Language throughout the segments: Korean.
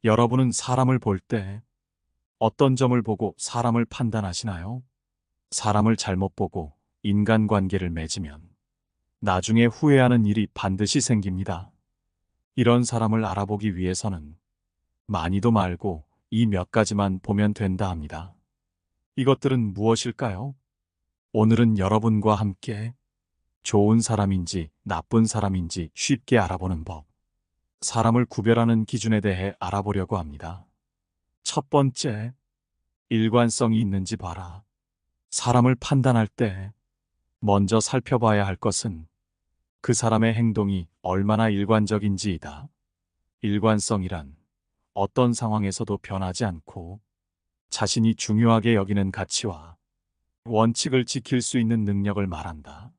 여러분은 사람을 볼 때 어떤 점을 보고 사람을 판단하시나요? 사람을 잘못 보고 인간관계를 맺으면 나중에 후회하는 일이 반드시 생깁니다. 이런 사람을 알아보기 위해서는 많이도 말고 이 몇 가지만 보면 된다 합니다. 이것들은 무엇일까요? 오늘은 여러분과 함께 좋은 사람인지 나쁜 사람인지 쉽게 알아보는 법, 사람을 구별하는 기준에 대해 알아보려고 합니다. 첫 번째, 일관성이 있는지 봐라. 사람을 판단할 때 먼저 살펴봐야 할 것은 그 사람의 행동이 얼마나 일관적인지이다. 일관성이란 어떤 상황에서도 변하지 않고 자신이 중요하게 여기는 가치와 원칙을 지킬 수 있는 능력을 말한다.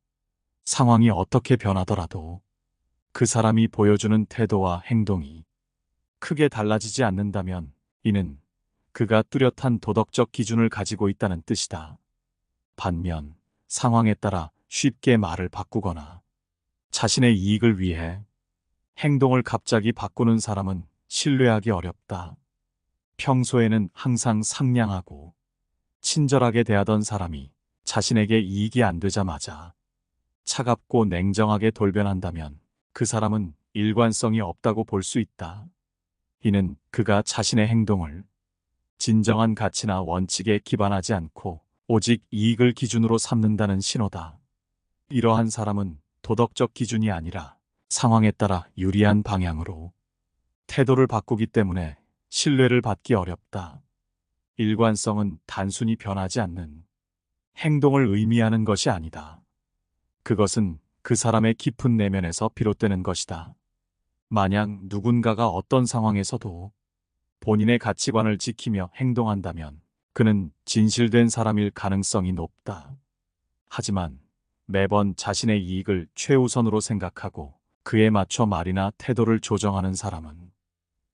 상황이 어떻게 변하더라도 그 사람이 보여주는 태도와 행동이 크게 달라지지 않는다면 이는 그가 뚜렷한 도덕적 기준을 가지고 있다는 뜻이다. 반면 상황에 따라 쉽게 말을 바꾸거나 자신의 이익을 위해 행동을 갑자기 바꾸는 사람은 신뢰하기 어렵다. 평소에는 항상 상냥하고 친절하게 대하던 사람이 자신에게 이익이 안 되자마자 차갑고 냉정하게 돌변한다면 그 사람은 일관성이 없다고 볼 수 있다. 이는 그가 자신의 행동을 진정한 가치나 원칙에 기반하지 않고 오직 이익을 기준으로 삼는다는 신호다. 이러한 사람은 도덕적 기준이 아니라 상황에 따라 유리한 방향으로 태도를 바꾸기 때문에 신뢰를 받기 어렵다. 일관성은 단순히 변하지 않는 행동을 의미하는 것이 아니다. 그것은 그 사람의 깊은 내면에서 비롯되는 것이다. 만약 누군가가 어떤 상황에서도 본인의 가치관을 지키며 행동한다면 그는 진실된 사람일 가능성이 높다. 하지만 매번 자신의 이익을 최우선으로 생각하고 그에 맞춰 말이나 태도를 조정하는 사람은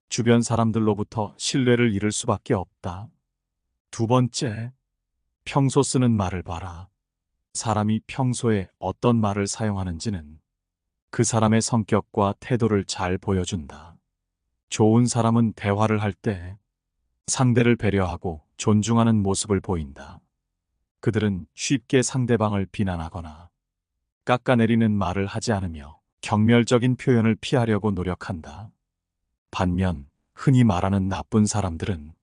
주변 사람들로부터 신뢰를 잃을 수밖에 없다. 두 번째, 평소 쓰는 말을 봐라. 사람이 평소에 어떤 말을 사용하는지는 그 사람의 성격과 태도를 잘 보여준다. 좋은 사람은 대화를 할 때 상대를 배려하고 존중하는 모습을 보인다. 그들은 쉽게 상대방을 비난하거나 깎아내리는 말을 하지 않으며 경멸적인 표현을 피하려고 노력한다. 반면 흔히 말하는 나쁜 사람들은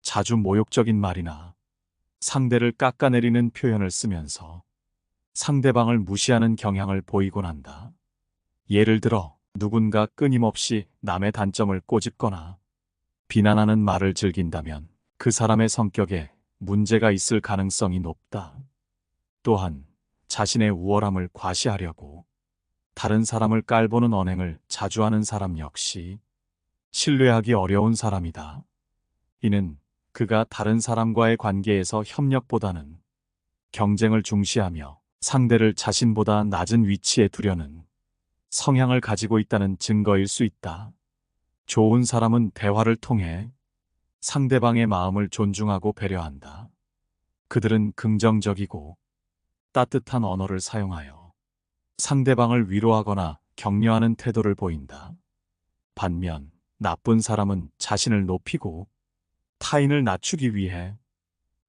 자주 모욕적인 말이나 상대를 깎아내리는 표현을 쓰면서 상대방을 무시하는 경향을 보이곤 한다. 예를 들어 누군가 끊임없이 남의 단점을 꼬집거나 비난하는 말을 즐긴다면 그 사람의 성격에 문제가 있을 가능성이 높다. 또한 자신의 우월함을 과시하려고 다른 사람을 깔보는 언행을 자주 하는 사람 역시 신뢰하기 어려운 사람이다. 이는 그가 다른 사람과의 관계에서 협력보다는 경쟁을 중시하며 상대를 자신보다 낮은 위치에 두려는 성향을 가지고 있다는 증거일 수 있다. 좋은 사람은 대화를 통해 상대방의 마음을 존중하고 배려한다. 그들은 긍정적이고 따뜻한 언어를 사용하여 상대방을 위로하거나 격려하는 태도를 보인다. 반면 나쁜 사람은 자신을 높이고 타인을 낮추기 위해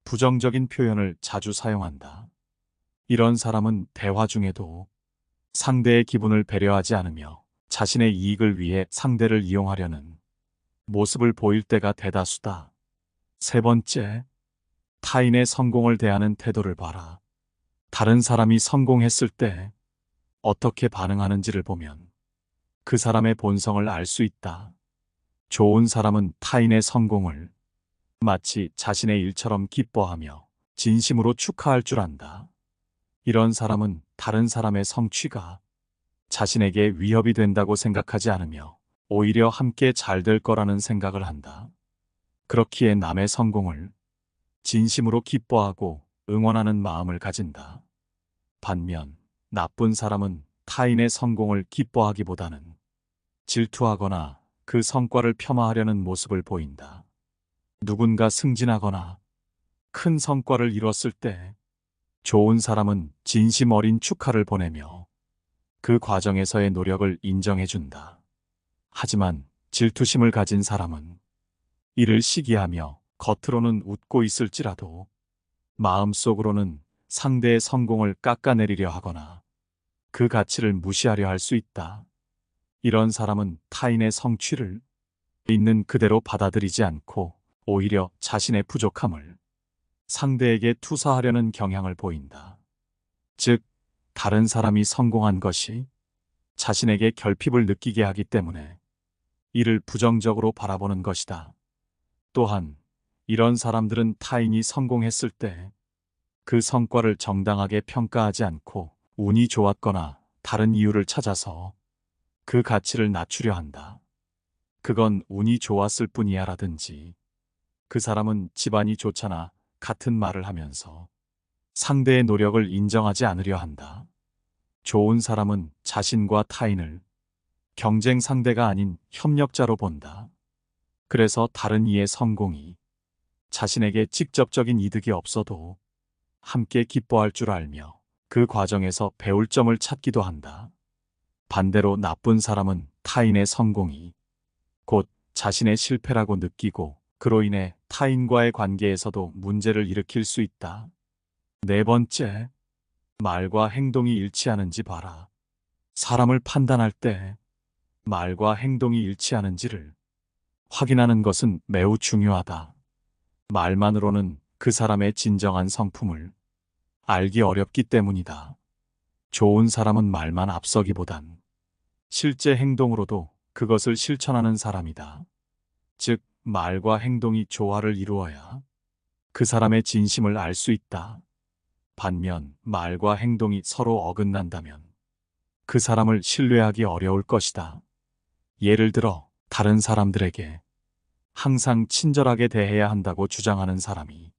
부정적인 표현을 자주 사용한다. 이런 사람은 대화 중에도 상대의 기분을 배려하지 않으며 자신의 이익을 위해 상대를 이용하려는 모습을 보일 때가 대다수다. 세 번째, 타인의 성공을 대하는 태도를 봐라. 다른 사람이 성공했을 때 어떻게 반응하는지를 보면 그 사람의 본성을 알 수 있다. 좋은 사람은 타인의 성공을 마치 자신의 일처럼 기뻐하며 진심으로 축하할 줄 안다. 이런 사람은 다른 사람의 성취가 자신에게 위협이 된다고 생각하지 않으며 오히려 함께 잘 될 거라는 생각을 한다. 그렇기에 남의 성공을 진심으로 기뻐하고 응원하는 마음을 가진다. 반면 나쁜 사람은 타인의 성공을 기뻐하기보다는 질투하거나 그 성과를 폄하하려는 모습을 보인다. 누군가 승진하거나 큰 성과를 이뤘을 때 좋은 사람은 진심 어린 축하를 보내며 그 과정에서의 노력을 인정해준다. 하지만 질투심을 가진 사람은 이를 시기하며 겉으로는 웃고 있을지라도 마음속으로는 상대의 성공을 깎아내리려 하거나 그 가치를 무시하려 할 수 있다. 이런 사람은 타인의 성취를 있는 그대로 받아들이지 않고 오히려 자신의 부족함을 상대에게 투사하려는 경향을 보인다. 즉, 다른 사람이 성공한 것이 자신에게 결핍을 느끼게 하기 때문에 이를 부정적으로 바라보는 것이다. 또한 이런 사람들은 타인이 성공했을 때 그 성과를 정당하게 평가하지 않고 운이 좋았거나 다른 이유를 찾아서 그 가치를 낮추려 한다. 그건 운이 좋았을 뿐이야 라든지 그 사람은 집안이 좋잖아 같은 말을 하면서 상대의 노력을 인정하지 않으려 한다. 좋은 사람은 자신과 타인을 경쟁 상대가 아닌 협력자로 본다. 그래서 다른 이의 성공이 자신에게 직접적인 이득이 없어도 함께 기뻐할 줄 알며 그 과정에서 배울 점을 찾기도 한다. 반대로 나쁜 사람은 타인의 성공이 곧 자신의 실패라고 느끼고 그로 인해 타인과의 관계에서도 문제를 일으킬 수 있다. 네 번째, 말과 행동이 일치하는지 봐라. 사람을 판단할 때 말과 행동이 일치하는지를 확인하는 것은 매우 중요하다. 말만으로는 그 사람의 진정한 성품을 알기 어렵기 때문이다. 좋은 사람은 말만 앞서기보단 실제 행동으로도 그것을 실천하는 사람이다. 즉, 말과 행동이 조화를 이루어야 그 사람의 진심을 알 수 있다. 반면 말과 행동이 서로 어긋난다면 그 사람을 신뢰하기 어려울 것이다. 예를 들어 다른 사람들에게 항상 친절하게 대해야 한다고 주장하는 사람이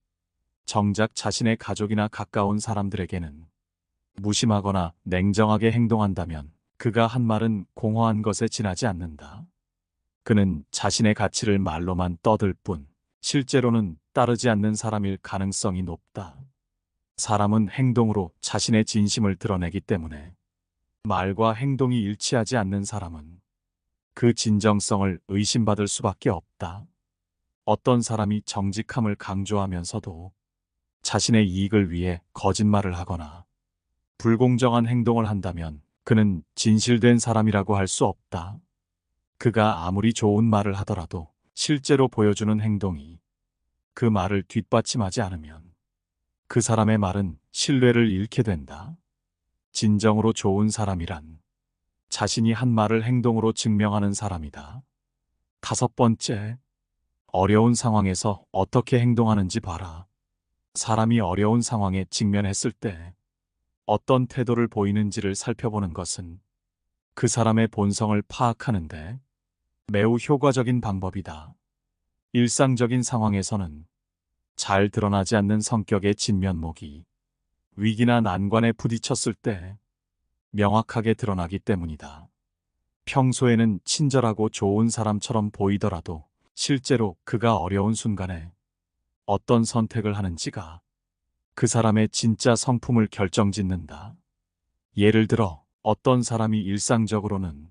정작 자신의 가족이나 가까운 사람들에게는 무심하거나 냉정하게 행동한다면 그가 한 말은 공허한 것에 지나지 않는다. 그는 자신의 가치를 말로만 떠들 뿐 실제로는 따르지 않는 사람일 가능성이 높다. 사람은 행동으로 자신의 진심을 드러내기 때문에 말과 행동이 일치하지 않는 사람은 그 진정성을 의심받을 수밖에 없다. 어떤 사람이 정직함을 강조하면서도 자신의 이익을 위해 거짓말을 하거나 불공정한 행동을 한다면 그는 진실된 사람이라고 할 수 없다. 그가 아무리 좋은 말을 하더라도 실제로 보여주는 행동이 그 말을 뒷받침하지 않으면 그 사람의 말은 신뢰를 잃게 된다. 진정으로 좋은 사람이란 자신이 한 말을 행동으로 증명하는 사람이다. 다섯 번째, 어려운 상황에서 어떻게 행동하는지 봐라. 사람이 어려운 상황에 직면했을 때 어떤 태도를 보이는지를 살펴보는 것은 그 사람의 본성을 파악하는데 매우 효과적인 방법이다. 일상적인 상황에서는 잘 드러나지 않는 성격의 진면목이 위기나 난관에 부딪혔을 때 명확하게 드러나기 때문이다. 평소에는 친절하고 좋은 사람처럼 보이더라도 실제로 그가 어려운 순간에 어떤 선택을 하는지가 그 사람의 진짜 성품을 결정짓는다. 예를 들어 어떤 사람이 일상적으로는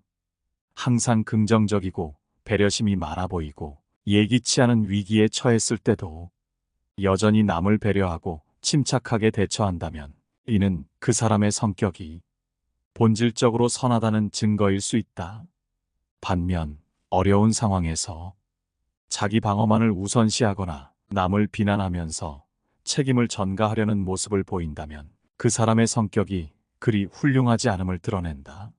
항상 긍정적이고 배려심이 많아 보이고 예기치 않은 위기에 처했을 때도 여전히 남을 배려하고 침착하게 대처한다면 이는 그 사람의 성격이 본질적으로 선하다는 증거일 수 있다. 반면 어려운 상황에서 자기 방어만을 우선시하거나 남을 비난하면서 책임을 전가하려는 모습을 보인다면 그 사람의 성격이 그리 훌륭하지 않음을 드러낸다.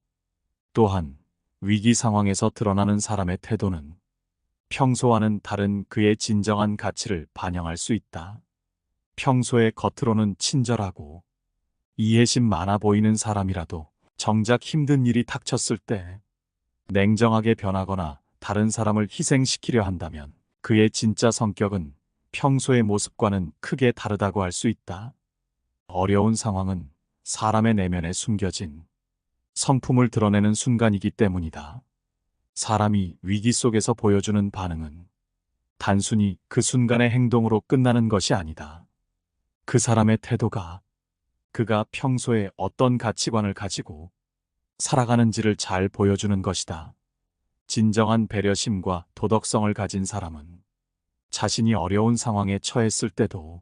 또한 위기 상황에서 드러나는 사람의 태도는 평소와는 다른 그의 진정한 가치를 반영할 수 있다. 평소에 겉으로는 친절하고 이해심 많아 보이는 사람이라도 정작 힘든 일이 닥쳤을 때 냉정하게 변하거나 다른 사람을 희생시키려 한다면 그의 진짜 성격은 평소의 모습과는 크게 다르다고 할 수 있다. 어려운 상황은 사람의 내면에 숨겨진 성품을 드러내는 순간이기 때문이다. 사람이 위기 속에서 보여주는 반응은 단순히 그 순간의 행동으로 끝나는 것이 아니다. 그 사람의 태도가 그가 평소에 어떤 가치관을 가지고 살아가는지를 잘 보여주는 것이다. 진정한 배려심과 도덕성을 가진 사람은 자신이 어려운 상황에 처했을 때도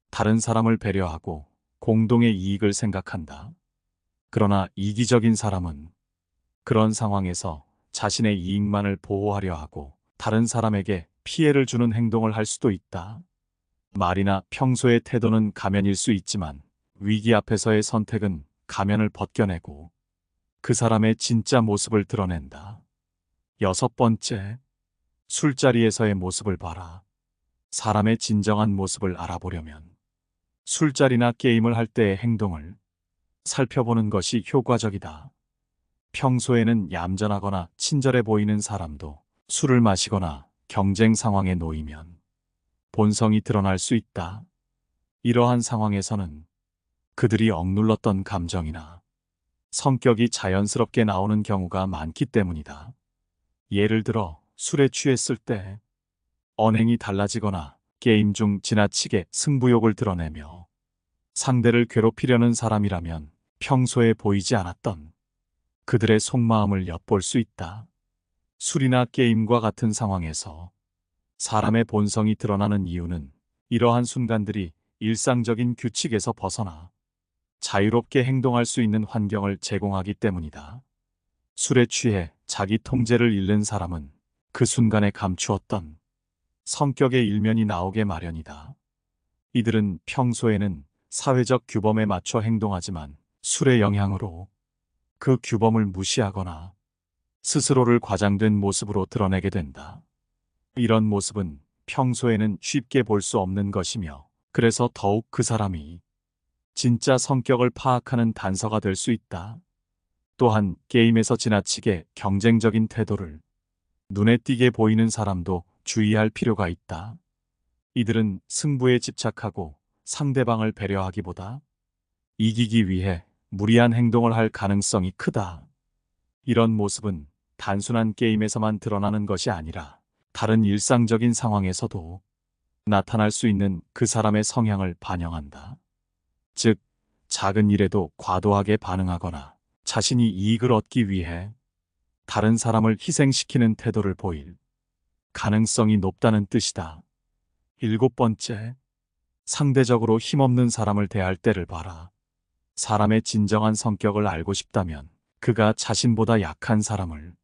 다른 사람을 배려하고 공동의 이익을 생각한다. 그러나 이기적인 사람은 그런 상황에서 자신의 이익만을 보호하려 하고 다른 사람에게 피해를 주는 행동을 할 수도 있다. 말이나 평소의 태도는 가면일 수 있지만 위기 앞에서의 선택은 가면을 벗겨내고 그 사람의 진짜 모습을 드러낸다. 6번째, 술자리에서의 모습을 봐라. 사람의 진정한 모습을 알아보려면 술자리나 게임을 할 때의 행동을 살펴보는 것이 효과적이다. 평소에는 얌전하거나 친절해 보이는 사람도 술을 마시거나 경쟁 상황에 놓이면 본성이 드러날 수 있다. 이러한 상황에서는 그들이 억눌렀던 감정이나 성격이 자연스럽게 나오는 경우가 많기 때문이다. 예를 들어 술에 취했을 때 언행이 달라지거나 게임 중 지나치게 승부욕을 드러내며 상대를 괴롭히려는 사람이라면 평소에 보이지 않았던 그들의 속마음을 엿볼 수 있다. 술이나 게임과 같은 상황에서 사람의 본성이 드러나는 이유는 이러한 순간들이 일상적인 규칙에서 벗어나 자유롭게 행동할 수 있는 환경을 제공하기 때문이다. 술에 취해 자기 통제를 잃는 사람은 그 순간에 감추었던 성격의 일면이 나오게 마련이다. 이들은 평소에는 사회적 규범에 맞춰 행동하지만 술의 영향으로 그 규범을 무시하거나 스스로를 과장된 모습으로 드러내게 된다. 이런 모습은 평소에는 쉽게 볼 수 없는 것이며 그래서 더욱 그 사람이 진짜 성격을 파악하는 단서가 될 수 있다. 또한 게임에서 지나치게 경쟁적인 태도를 눈에 띄게 보이는 사람도 주의할 필요가 있다. 이들은 승부에 집착하고 상대방을 배려하기보다 이기기 위해 무리한 행동을 할 가능성이 크다. 이런 모습은 단순한 게임에서만 드러나는 것이 아니라 다른 일상적인 상황에서도 나타날 수 있는 그 사람의 성향을 반영한다. 즉, 작은 일에도 과도하게 반응하거나 자신이 이익을 얻기 위해 다른 사람을 희생시키는 태도를 보일 가능성이 높다는 뜻이다. 7번째, 상대적으로 힘없는 사람을 대할 때를 봐라. 사람의 진정한 성격을 알고 싶다면 그가 자신보다 약한 사람을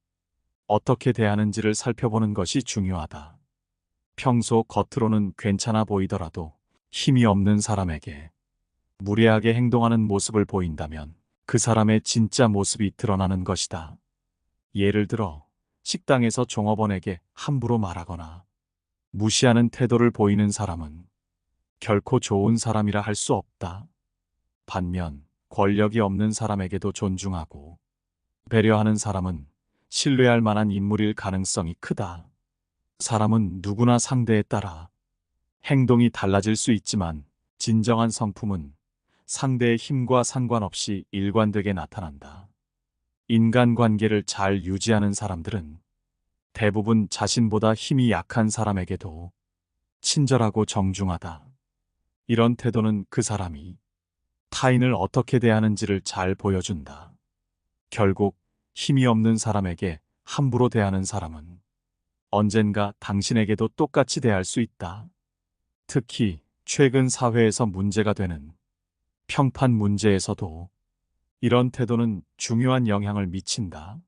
어떻게 대하는지를 살펴보는 것이 중요하다. 평소 겉으로는 괜찮아 보이더라도 힘이 없는 사람에게 무례하게 행동하는 모습을 보인다면 그 사람의 진짜 모습이 드러나는 것이다. 예를 들어 식당에서 종업원에게 함부로 말하거나 무시하는 태도를 보이는 사람은 결코 좋은 사람이라 할 수 없다. 반면 권력이 없는 사람에게도 존중하고 배려하는 사람은 신뢰할 만한 인물일 가능성이 크다. 사람은 누구나 상대에 따라 행동이 달라질 수 있지만 진정한 성품은 상대의 힘과 상관없이 일관되게 나타난다. 인간관계를 잘 유지하는 사람들은 대부분 자신보다 힘이 약한 사람에게도 친절하고 정중하다. 이런 태도는 그 사람이 타인을 어떻게 대하는지를 잘 보여준다. 결국 힘이 없는 사람에게 함부로 대하는 사람은 언젠가 당신에게도 똑같이 대할 수 있다. 특히 최근 사회에서 문제가 되는 평판 문제에서도 이런 태도는 중요한 영향을 미친다.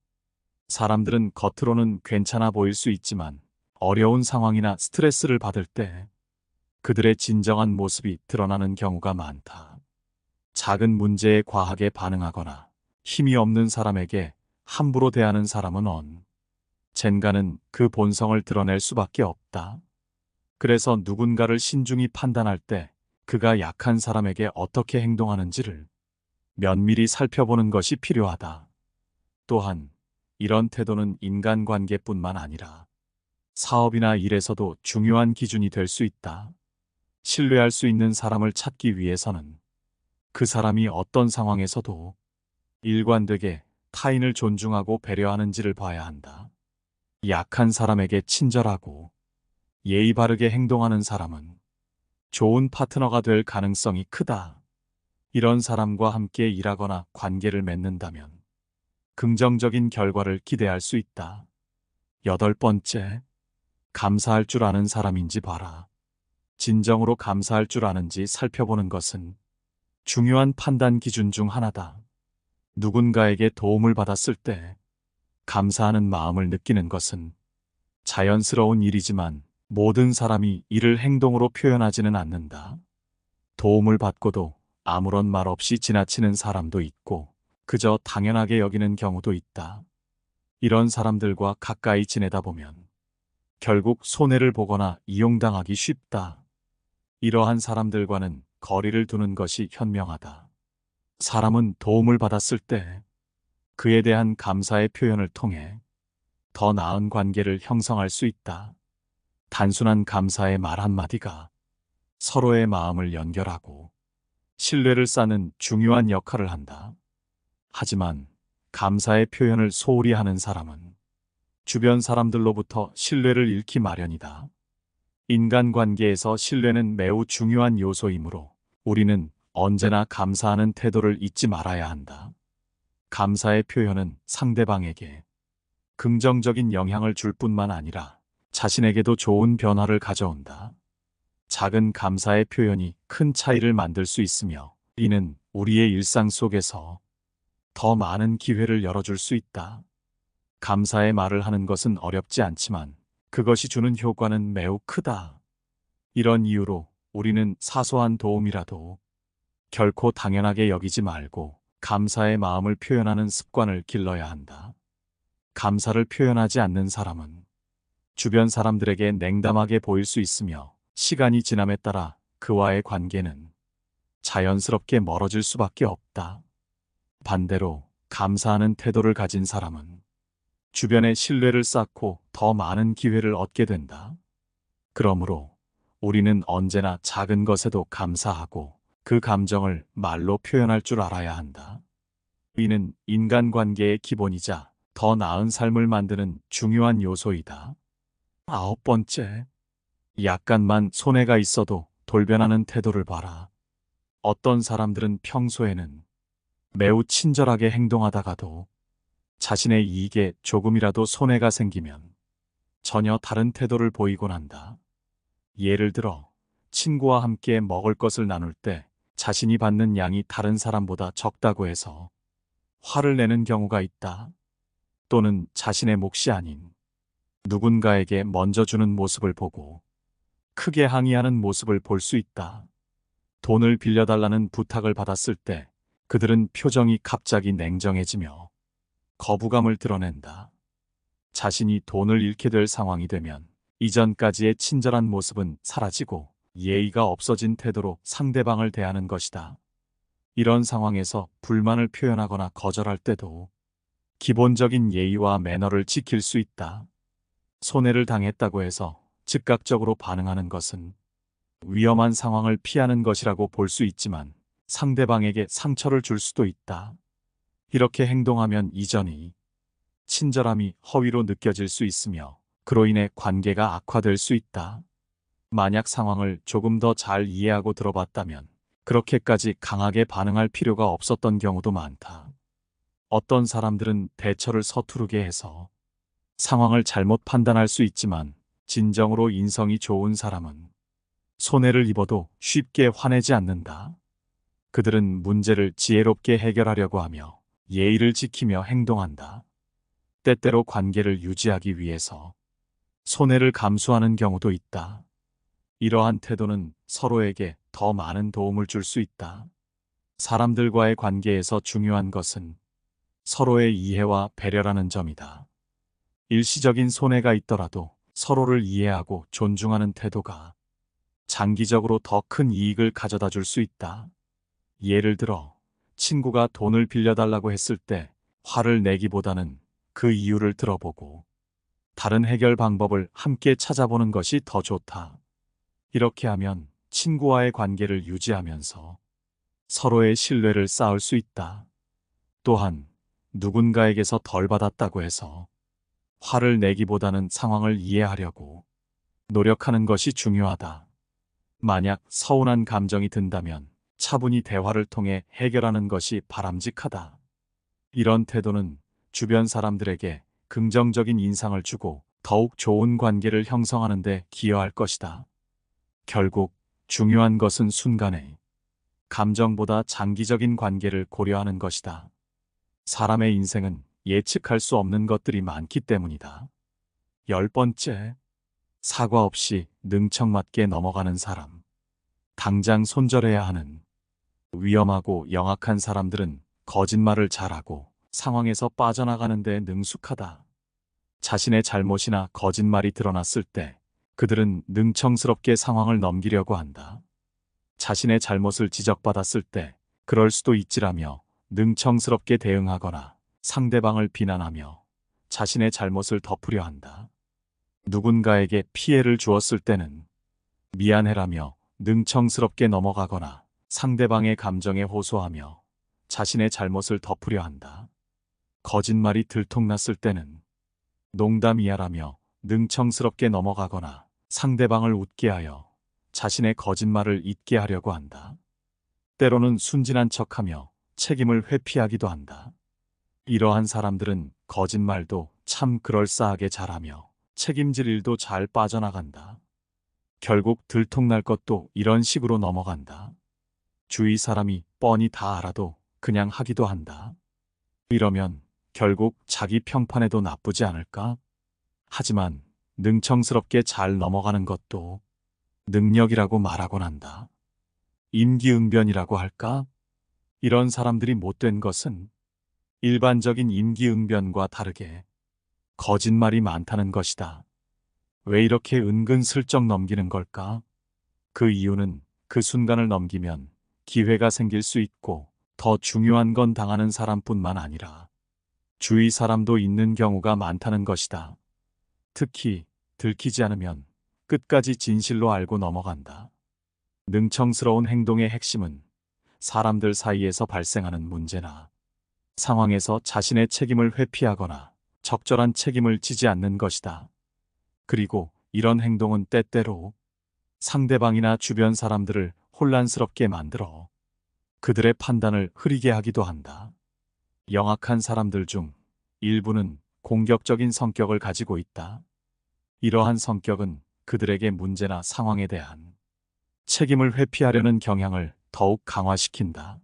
사람들은 겉으로는 괜찮아 보일 수 있지만 어려운 상황이나 스트레스를 받을 때 그들의 진정한 모습이 드러나는 경우가 많다. 작은 문제에 과하게 반응하거나 힘이 없는 사람에게 함부로 대하는 사람은 언젠가는 그 본성을 드러낼 수밖에 없다. 그래서 누군가를 신중히 판단할 때 그가 약한 사람에게 어떻게 행동하는지를 면밀히 살펴보는 것이 필요하다. 또한 이런 태도는 인간관계뿐만 아니라 사업이나 일에서도 중요한 기준이 될 수 있다. 신뢰할 수 있는 사람을 찾기 위해서는 그 사람이 어떤 상황에서도 일관되게 타인을 존중하고 배려하는지를 봐야 한다. 약한 사람에게 친절하고 예의 바르게 행동하는 사람은 좋은 파트너가 될 가능성이 크다. 이런 사람과 함께 일하거나 관계를 맺는다면 긍정적인 결과를 기대할 수 있다. 8번째, 감사할 줄 아는 사람인지 봐라. 진정으로 감사할 줄 아는지 살펴보는 것은 중요한 판단 기준 중 하나다. 누군가에게 도움을 받았을 때 감사하는 마음을 느끼는 것은 자연스러운 일이지만 모든 사람이 이를 행동으로 표현하지는 않는다. 도움을 받고도 아무런 말 없이 지나치는 사람도 있고 그저 당연하게 여기는 경우도 있다. 이런 사람들과 가까이 지내다 보면 결국 손해를 보거나 이용당하기 쉽다. 이러한 사람들과는 거리를 두는 것이 현명하다. 사람은 도움을 받았을 때 그에 대한 감사의 표현을 통해 더 나은 관계를 형성할 수 있다. 단순한 감사의 말 한마디가 서로의 마음을 연결하고 신뢰를 쌓는 중요한 역할을 한다. 하지만 감사의 표현을 소홀히 하는 사람은 주변 사람들로부터 신뢰를 잃기 마련이다. 인간관계에서 신뢰는 매우 중요한 요소이므로 우리는 언제나 감사하는 태도를 잊지 말아야 한다. 감사의 표현은 상대방에게 긍정적인 영향을 줄 뿐만 아니라 자신에게도 좋은 변화를 가져온다. 작은 감사의 표현이 큰 차이를 만들 수 있으며 이는 우리의 일상 속에서 더 많은 기회를 열어줄 수 있다. 감사의 말을 하는 것은 어렵지 않지만 그것이 주는 효과는 매우 크다. 이런 이유로 우리는 사소한 도움이라도 결코 당연하게 여기지 말고 감사의 마음을 표현하는 습관을 길러야 한다. 감사를 표현하지 않는 사람은 주변 사람들에게 냉담하게 보일 수 있으며 시간이 지남에 따라 그와의 관계는 자연스럽게 멀어질 수밖에 없다. 반대로 감사하는 태도를 가진 사람은 주변에 신뢰를 쌓고 더 많은 기회를 얻게 된다. 그러므로 우리는 언제나 작은 것에도 감사하고 그 감정을 말로 표현할 줄 알아야 한다. 이는 인간관계의 기본이자 더 나은 삶을 만드는 중요한 요소이다. 9번째, 약간만 손해가 있어도 돌변하는 태도를 봐라. 어떤 사람들은 평소에는 매우 친절하게 행동하다가도 자신의 이익에 조금이라도 손해가 생기면 전혀 다른 태도를 보이곤 한다. 예를 들어 친구와 함께 먹을 것을 나눌 때 자신이 받는 양이 다른 사람보다 적다고 해서 화를 내는 경우가 있다. 또는 자신의 몫이 아닌 누군가에게 먼저 주는 모습을 보고 크게 항의하는 모습을 볼 수 있다. 돈을 빌려달라는 부탁을 받았을 때 그들은 표정이 갑자기 냉정해지며 거부감을 드러낸다. 자신이 돈을 잃게 될 상황이 되면 이전까지의 친절한 모습은 사라지고 예의가 없어진 태도로 상대방을 대하는 것이다. 이런 상황에서 불만을 표현하거나 거절할 때도 기본적인 예의와 매너를 지킬 수 있다. 손해를 당했다고 해서 즉각적으로 반응하는 것은 위험한 상황을 피하는 것이라고 볼 수 있지만 상대방에게 상처를 줄 수도 있다. 이렇게 행동하면 이전이 친절함이 허위로 느껴질 수 있으며 그로 인해 관계가 악화될 수 있다. 만약 상황을 조금 더 잘 이해하고 들어봤다면 그렇게까지 강하게 반응할 필요가 없었던 경우도 많다. 어떤 사람들은 대처를 서투르게 해서 상황을 잘못 판단할 수 있지만 진정으로 인성이 좋은 사람은 손해를 입어도 쉽게 화내지 않는다. 그들은 문제를 지혜롭게 해결하려고 하며 예의를 지키며 행동한다. 때때로 관계를 유지하기 위해서 손해를 감수하는 경우도 있다. 이러한 태도는 서로에게 더 많은 도움을 줄 수 있다. 사람들과의 관계에서 중요한 것은 서로의 이해와 배려라는 점이다. 일시적인 손해가 있더라도 서로를 이해하고 존중하는 태도가 장기적으로 더 큰 이익을 가져다 줄 수 있다. 예를 들어 친구가 돈을 빌려달라고 했을 때 화를 내기보다는 그 이유를 들어보고 다른 해결 방법을 함께 찾아보는 것이 더 좋다. 이렇게 하면 친구와의 관계를 유지하면서 서로의 신뢰를 쌓을 수 있다. 또한 누군가에게서 덜 받았다고 해서 화를 내기보다는 상황을 이해하려고 노력하는 것이 중요하다. 만약 서운한 감정이 든다면 차분히 대화를 통해 해결하는 것이 바람직하다. 이런 태도는 주변 사람들에게 긍정적인 인상을 주고 더욱 좋은 관계를 형성하는 데 기여할 것이다. 결국 중요한 것은 순간의 감정보다 장기적인 관계를 고려하는 것이다. 사람의 인생은 예측할 수 없는 것들이 많기 때문이다. 10번째, 사과 없이 능청맞게 넘어가는 사람. 당장 손절해야 하는 위험하고 영악한 사람들은 거짓말을 잘하고 상황에서 빠져나가는 데 능숙하다. 자신의 잘못이나 거짓말이 드러났을 때 그들은 능청스럽게 상황을 넘기려고 한다. 자신의 잘못을 지적받았을 때 그럴 수도 있지라며 능청스럽게 대응하거나 상대방을 비난하며 자신의 잘못을 덮으려 한다. 누군가에게 피해를 주었을 때는 미안해라며 능청스럽게 넘어가거나 상대방의 감정에 호소하며 자신의 잘못을 덮으려 한다. 거짓말이 들통났을 때는 농담이야라며 능청스럽게 넘어가거나 상대방을 웃게 하여 자신의 거짓말을 잊게 하려고 한다. 때로는 순진한 척하며 책임을 회피하기도 한다. 이러한 사람들은 거짓말도 참 그럴싸하게 잘하며 책임질 일도 잘 빠져나간다. 결국 들통날 것도 이런 식으로 넘어간다. 주위 사람이 뻔히 다 알아도 그냥 하기도 한다. 이러면 결국 자기 평판에도 나쁘지 않을까? 하지만 능청스럽게 잘 넘어가는 것도 능력이라고 말하곤 한다. 임기응변이라고 할까? 이런 사람들이 못된 것은 일반적인 임기응변과 다르게 거짓말이 많다는 것이다. 왜 이렇게 은근슬쩍 넘기는 걸까? 그 이유는 그 순간을 넘기면 기회가 생길 수 있고 더 중요한 건 당하는 사람뿐만 아니라 주위 사람도 있는 경우가 많다는 것이다. 특히 들키지 않으면 끝까지 진실로 알고 넘어간다. 능청스러운 행동의 핵심은 사람들 사이에서 발생하는 문제나 상황에서 자신의 책임을 회피하거나 적절한 책임을 지지 않는 것이다. 그리고 이런 행동은 때때로 상대방이나 주변 사람들을 혼란스럽게 만들어 그들의 판단을 흐리게 하기도 한다. 영악한 사람들 중 일부는 공격적인 성격을 가지고 있다. 이러한 성격은 그들에게 문제나 상황에 대한 책임을 회피하려는 경향을 더욱 강화시킨다.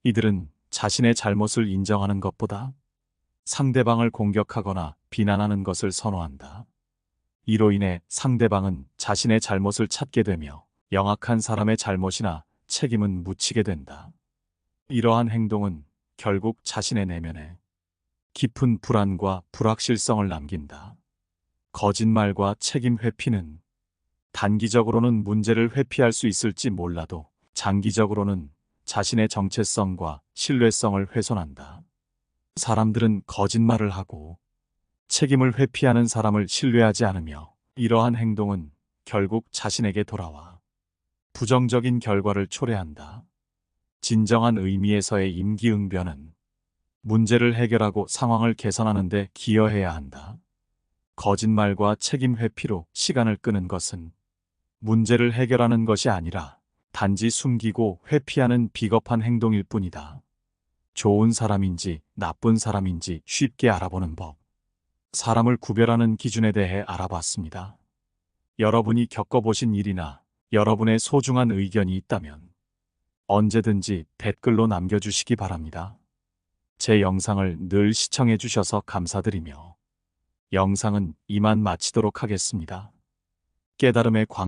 이들은 자신의 잘못을 인정하는 것보다 상대방을 공격하거나 비난하는 것을 선호한다. 이로 인해 상대방은 자신의 잘못을 찾게 되며 영악한 사람의 잘못이나 책임은 묻히게 된다. 이러한 행동은 결국 자신의 내면에 깊은 불안과 불확실성을 남긴다. 거짓말과 책임 회피는 단기적으로는 문제를 회피할 수 있을지 몰라도 장기적으로는 자신의 정체성과 신뢰성을 훼손한다. 사람들은 거짓말을 하고 책임을 회피하는 사람을 신뢰하지 않으며 이러한 행동은 결국 자신에게 돌아와 부정적인 결과를 초래한다. 진정한 의미에서의 임기응변은 문제를 해결하고 상황을 개선하는 데 기여해야 한다. 거짓말과 책임 회피로 시간을 끄는 것은 문제를 해결하는 것이 아니라 단지 숨기고 회피하는 비겁한 행동일 뿐이다. 좋은 사람인지 나쁜 사람인지 쉽게 알아보는 법. 사람을 구별하는 기준에 대해 알아봤습니다. 여러분이 겪어보신 일이나 여러분의 소중한 의견이 있다면 언제든지 댓글로 남겨주시기 바랍니다. 제 영상을 늘 시청해 주셔서 감사드리며 영상은 이만 마치도록 하겠습니다. 깨달음의 광